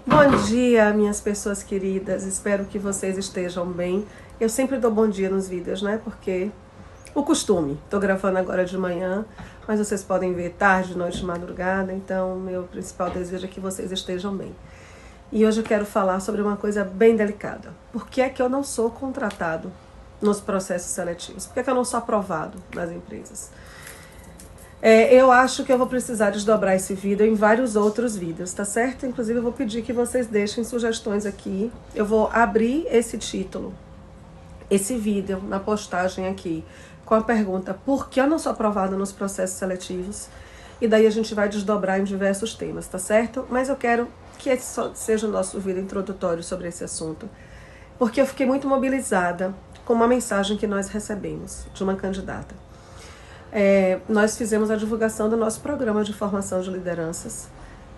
Bom dia, minhas pessoas queridas. Espero que vocês estejam bem. Eu sempre dou bom dia nos vídeos, né? Porque o costume. Tô gravando agora de manhã, mas vocês podem ver tarde, noite, madrugada. Então, meu principal desejo é que vocês estejam bem. E hoje eu quero falar sobre uma coisa bem delicada. Por que é que eu não sou contratado nos processos seletivos? Por que é que eu não sou aprovado nas empresas? Eu acho que eu vou precisar desdobrar esse vídeo em vários outros vídeos, tá certo? Inclusive eu vou pedir que vocês deixem sugestões aqui. Eu vou abrir esse título, esse vídeo na postagem aqui, com a pergunta: por que eu não sou aprovada nos processos seletivos? E daí a gente vai desdobrar em diversos temas, tá certo? Mas eu quero que esse seja o nosso vídeo introdutório sobre esse assunto, porque eu fiquei muito mobilizada com uma mensagem que nós recebemos de uma candidata. Nós fizemos a divulgação do nosso programa de formação de lideranças,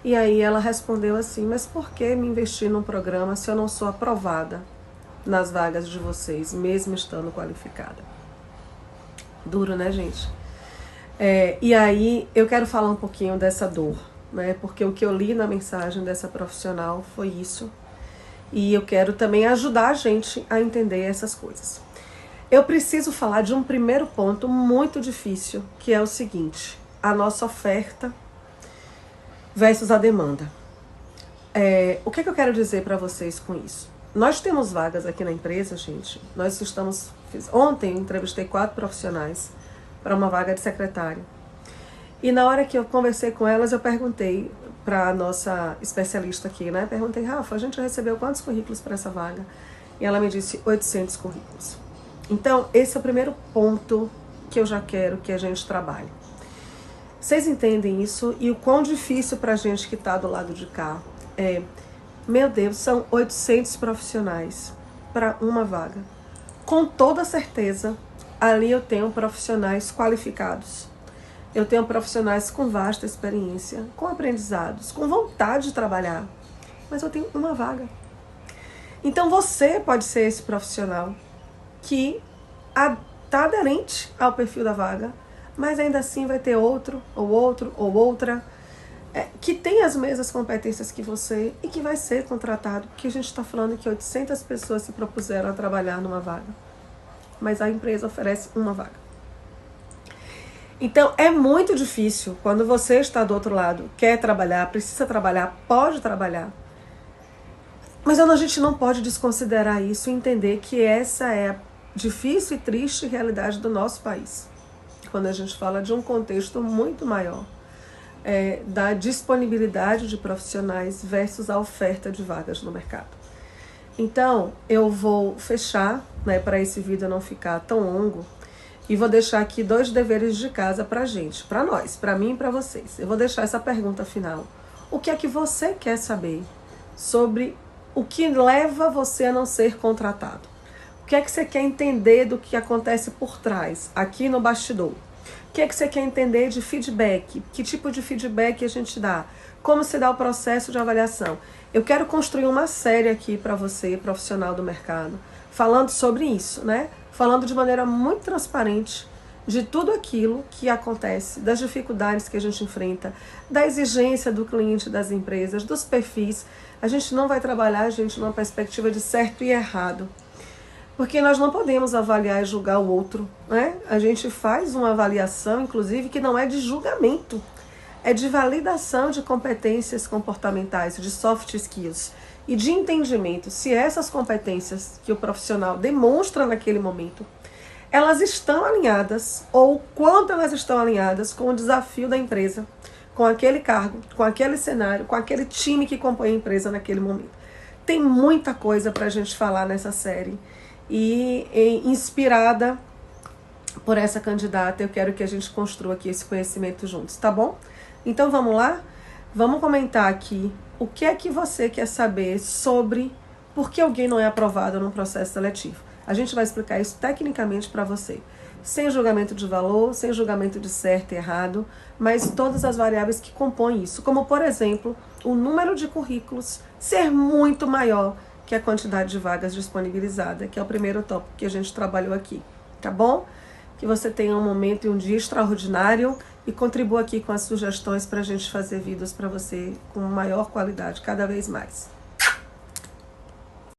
e aí ela respondeu assim: mas por que me investir num programa se eu não sou aprovada nas vagas de vocês, mesmo estando qualificada? Duro, né, gente? E aí eu quero falar um pouquinho dessa dor, né? Porque o que eu li na mensagem dessa profissional foi isso, e eu quero também ajudar a gente a entender essas coisas. Eu preciso falar de um primeiro ponto muito difícil, que é o seguinte: a nossa oferta versus a demanda. O que eu quero dizer para vocês com isso? Nós temos vagas aqui na empresa, gente. Ontem eu entrevistei 4 profissionais para uma vaga de secretária. E na hora que eu conversei com elas, eu perguntei para a nossa especialista aqui, né? Perguntei: Rafa, a gente recebeu quantos currículos para essa vaga? E ela me disse 800 currículos. Então, esse é o primeiro ponto que eu já quero que a gente trabalhe. Vocês entendem isso? E o quão difícil para a gente que está do lado de cá é: meu Deus, são 800 profissionais para uma vaga. Com toda certeza, ali eu tenho profissionais qualificados. Eu tenho profissionais com vasta experiência, com aprendizados, com vontade de trabalhar. Mas eu tenho uma vaga. Então você pode ser esse profissional que está aderente ao perfil da vaga, mas ainda assim vai ter outro ou outra que tem as mesmas competências que você e que vai ser contratado, porque a gente está falando que 800 pessoas se propuseram a trabalhar numa vaga, mas a empresa oferece uma vaga. Então é muito difícil quando você está do outro lado, quer trabalhar, precisa trabalhar, pode trabalhar. Mas a gente não pode desconsiderar isso e entender que essa é a difícil e triste realidade do nosso país. Quando a gente fala de um contexto muito maior, da disponibilidade de profissionais versus a oferta de vagas no mercado. Então, eu vou fechar, né, para esse vídeo não ficar tão longo, e vou deixar aqui 2 deveres de casa pra gente, pra nós, pra mim e pra vocês. Eu vou deixar essa pergunta final. O que é que você quer saber sobre o que leva você a não ser contratado? O que é que você quer entender do que acontece por trás, aqui no bastidor? O que é que você quer entender de feedback? Que tipo de feedback a gente dá? Como se dá o processo de avaliação? Eu quero construir uma série aqui para você, profissional do mercado, falando sobre isso, né? Falando de maneira muito transparente de tudo aquilo que acontece, das dificuldades que a gente enfrenta, da exigência do cliente, das empresas, dos perfis. A gente não vai trabalhar, gente, numa perspectiva de certo e errado, porque nós não podemos avaliar e julgar o outro, né? A gente faz uma avaliação, inclusive, que não é de julgamento, é de validação de competências comportamentais, de soft skills e de entendimento se essas competências que o profissional demonstra naquele momento, elas estão alinhadas, ou quanto elas estão alinhadas com o desafio da empresa, com aquele cargo, com aquele cenário, com aquele time que compõe a empresa naquele momento. Tem muita coisa para a gente falar nessa série. E inspirada por essa candidata, eu quero que a gente construa aqui esse conhecimento juntos, tá bom? Então vamos lá? Vamos comentar aqui o que é que você quer saber sobre por que alguém não é aprovado no processo seletivo. A gente vai explicar isso tecnicamente para você, sem julgamento de valor, sem julgamento de certo e errado, mas todas as variáveis que compõem isso, como por exemplo, o número de currículos ser muito maior que a quantidade de vagas disponibilizada, que é o primeiro tópico que a gente trabalhou aqui, tá bom? Que você tenha um momento e um dia extraordinário e contribua aqui com as sugestões para a gente fazer vídeos para você com maior qualidade, cada vez mais.